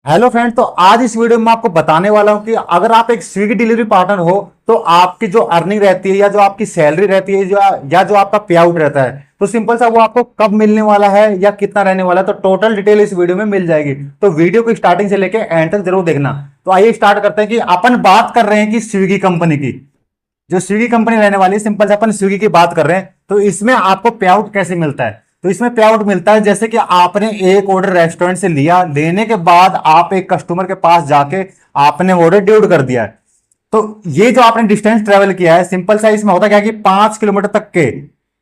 Hello friend, तो आज इस वीडियो में आपको बताने वाला हूं कि अगर आप एक स्विगी डिलीवरी पार्टनर हो तो आपकी जो अर्निंग रहती है या जो आपकी सैलरी रहती है या जो आपका पे आउट रहता है तो सिंपल सा वो आपको कब मिलने वाला है या कितना रहने वाला है, तो टोटल डिटेल इस वीडियो में मिल जाएगी। तो वीडियो को स्टार्टिंग से लेकर एंड तक जरूर देखना। तो आइए स्टार्ट करते हैं कि अपन बात कर रहे हैं कि स्विगी कंपनी की, जो स्विगी कंपनी रहने वाली है, सिंपल से अपन स्विगी की बात कर रहे हैं। तो इसमें आपको पे आउट कैसे मिलता है? तो इसमें पे आउट मिलता है जैसे कि आपने एक ऑर्डर रेस्टोरेंट से लिया, लेने के बाद आप एक कस्टमर के पास जाके आपने ऑर्डर ड्यूड कर दिया है। तो ये जो आपने डिस्टेंस ट्रेवल किया है, सिंपल सा इसमें होता क्या है कि 5 किलोमीटर तक के,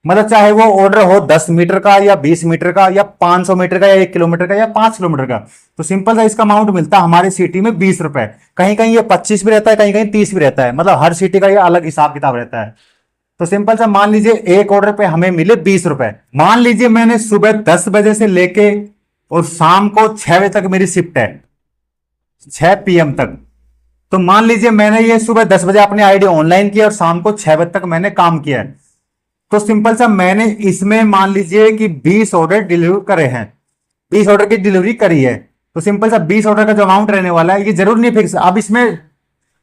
मतलब चाहे वो ऑर्डर हो 10 मीटर का या 20 मीटर का या 500 मीटर का या 1 किलोमीटर का या 5 किलोमीटर का, तो सिंपल सा इसका अमाउंट मिलता है हमारी सिटी में 20 रुपए। कहीं कहीं ये 25 भी रहता है, कहीं कहीं 30 भी रहता है, मतलब हर सिटी का ये अलग हिसाब किताब रहता है। तो सिंपल सा मान लीजिए एक ऑर्डर पे हमें मिले 20 रुपए। मान लीजिए मैंने सुबह 10 बजे से लेके और शाम को 6 बजे तक मेरी शिफ्ट है, 6 PM तक। तो मान लीजिए मैंने ये सुबह 10 बजे अपनी आईडी ऑनलाइन किया और शाम को 6 बजे तक मैंने काम किया है। तो सिंपल सा मैंने इसमें मान लीजिए कि 20 ऑर्डर डिलीवर करे हैं, 20 ऑर्डर की डिलीवरी करी है। तो सिंपल सा 20 ऑर्डर का जो अमाउंट रहने वाला है ये जरूर नहीं फिक्स, अब इसमें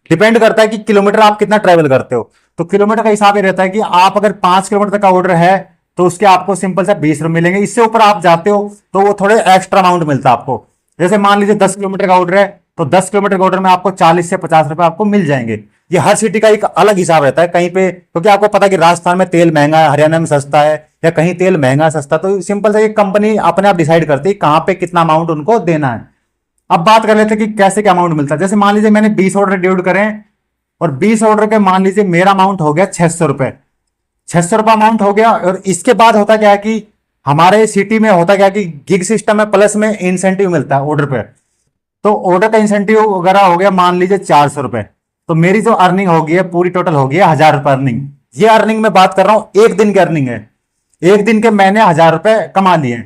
डिपेंड करता है कि किलोमीटर आप कितना ट्रेवल करते हो। तो किलोमीटर का हिसाब ये रहता है कि आप अगर 5 किलोमीटर तक का ऑर्डर है तो उसके आपको सिंपल सा 20 रुपए मिलेंगे। इससे ऊपर आप जाते हो तो वो थोड़े एक्स्ट्रा अमाउंट मिलता है आपको। जैसे मान लीजिए 10 किलोमीटर का ऑर्डर है तो 10 किलोमीटर के ऑर्डर में आपको 40 से 50 रुपए आपको मिल जाएंगे। ये हर सिटी का एक अलग हिसाब रहता है कहीं पे, क्योंकि आपको पता है कि राजस्थान में तेल महंगा है, हरियाणा में सस्ता है, या कहीं तेल महंगा सस्ता। तो सिंपल सा एक कंपनी अपने आप डिसाइड करती है कहां पे कितना अमाउंट उनको देना है। अब बात कर लेते हैं कि कैसे क्या अमाउंट मिलता है। जैसे मान लीजिए मैंने 20 ऑर्डर डिलीवर करें और 20 ऑर्डर के मान लीजिए मेरा अमाउंट हो गया 600 रुपए। 600 रुपए अमाउंट हो गया। और इसके बाद होता क्या है कि हमारे सिटी में होता क्या है कि गिग सिस्टम है, प्लस में इंसेंटिव मिलता है ऑर्डर पे। तो ऑर्डर का इंसेंटिव वगैरह हो गया मान लीजिए 400 रुपए। तो मेरी जो अर्निंग होगी है पूरी टोटल होगी 1000 रुपए अर्निंग। ये अर्निंग मैं बात कर रहा हूं एक दिन की अर्निंग है, एक दिन के मैंने 1000 रुपए कमा लिए।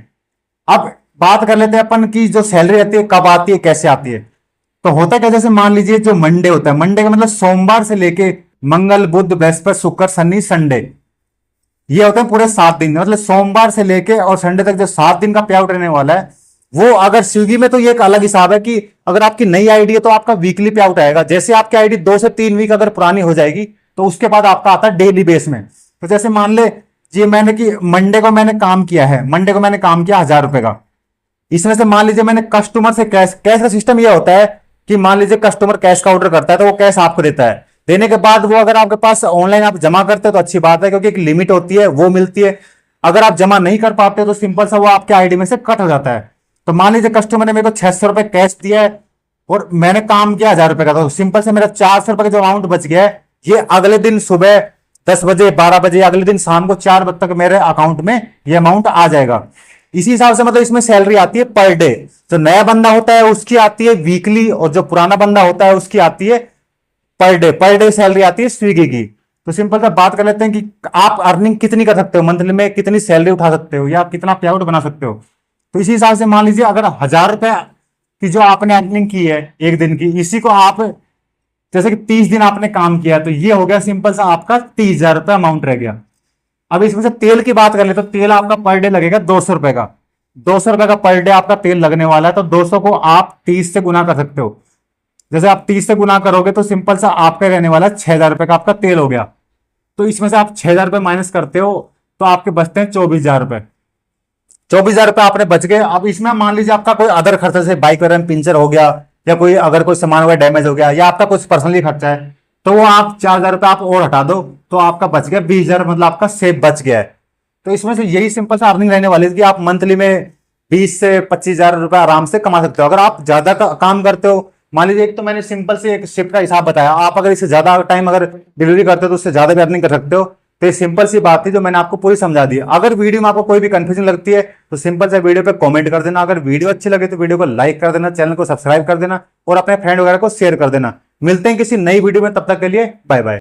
अब बात कर लेते हैं अपन की जो सैलरी रहती है कब आती है, कैसे आती है। तो होता क्या, जैसे मान लीजिए जो मंडे होता है, मंडे का मतलब सोमवार से लेके मंगल बुध बृहस्पति शुक्र शनि संडे, ये होते हैं पूरे 7 दिन। मतलब सोमवार से लेके और संडे तक जो 7 दिन का पे आउट रहने वाला है वो अगर स्विगी में, तो ये एक अलग हिसाब है कि अगर आपकी नई आईडी है तो आपका वीकली पे आउट आएगा। जैसे आपकी आईडी 2 से 3 वीक अगर पुरानी हो जाएगी तो उसके बाद आपका आता है डेली बेस में। तो जैसे मान ले जी मैंने कि मंडे को मैंने काम किया है, मंडे को मैंने काम किया 1000 रुपए का। इसमें से मान लीजिए मैंने कस्टमर से कैश, कैश का सिस्टम यह होता है कि मान लीजिए कस्टमर कैश का ऑर्डर करता है तो वो कैश आपको देता है। देने के बाद वो अगर आपके पास ऑनलाइन आप जमा करते हो तो अच्छी बात है, क्योंकि एक लिमिट होती है वो मिलती है। अगर आप जमा नहीं कर पाते हो तो सिंपल सा वो आपके आईडी में से कट हो जाता है। तो मान लीजिए कस्टमर ने मेरे को 600 रुपए कैश दिया है और मैंने काम किया 1000 रुपए का, तो सिंपल से मेरा 400 रुपए का जो अमाउंट बच गया है ये अगले दिन सुबह 10 बजे 12 बजे अगले दिन शाम को 4 बजे तक मेरे अकाउंट में ये अमाउंट आ जाएगा। इसी हिसाब से मतलब इसमें सैलरी आती है पर डे। जो नया बंदा होता है उसकी आती है वीकली, और जो पुराना बंदा होता है उसकी आती है पर डे सैलरी आती है स्विगी की। तो सिंपल सा बात कर लेते हैं कि आप अर्निंग कितनी कर सकते हो, मंथली में कितनी सैलरी उठा सकते हो या आप कितना पे आउट बना सकते हो। तो इसी हिसाब से मान लीजिए अगर 1000 रुपए की जो आपने अर्निंग की है एक दिन की, इसी को आप जैसे कि 30 दिन आपने काम किया तो ये हो गया सिंपल सा आपका 30,000 रुपए अमाउंट रह गया। अब इसमें से तेल की बात कर ले तो तेल आपका पर डे लगेगा 200 रुपए का। 200 रुपए का पर डे आपका तेल लगने वाला है। तो 200 को आप 30 से गुना कर सकते हो। जैसे आप 30 से गुना करोगे तो सिंपल सा आपका रहने वाला 6,000 रुपए का आपका तेल हो गया। तो इसमें से आप 6,000 रुपए माइनस करते हो तो आपके बचते हैं 24,000 रुपए। 24,000 रुपए आपने बच गए। अब इसमें मान लीजिए आपका कोई अदर खर्चा, जैसे बाइक वगैरह में पंचर हो गया या कोई अगर कोई सामान वगैरह डैमेज हो गया या आपका कुछ पर्सनली खर्चा है, तो वो आप 4,000 रुपए आप और हटा दो तो आपका बच गया 20,000, मतलब आपका सेफ बच गया है। तो इसमें से यही सिंपल सा अर्निंग रहने वाली है कि आप मंथली में 20 से 25,000 रुपए आराम से कमा सकते हो। अगर आप ज्यादा काम करते हो, मान लीजिए एक तो मैंने सिंपल से एक शिफ्ट का हिसाब बताया, आप अगर इससे ज्यादा टाइम अगर डिलीवरी करते हो तो उससे ज्यादा भी अर्निंग कर सकते हो। तो ये सिंपल सी बात थी जो मैंने आपको पूरी समझा दी। अगर वीडियो में आपको कोई भी कंफ्यूजन लगती है तो सिंपल से वीडियो पे कमेंट कर देना। अगर वीडियो अच्छी लगे तो वीडियो को लाइक कर देना, चैनल को सब्सक्राइब कर देना और अपने फ्रेंड वगैरह को शेयर कर देना। मिलते हैं किसी नई वीडियो में, तब तक के लिए बाय बाय।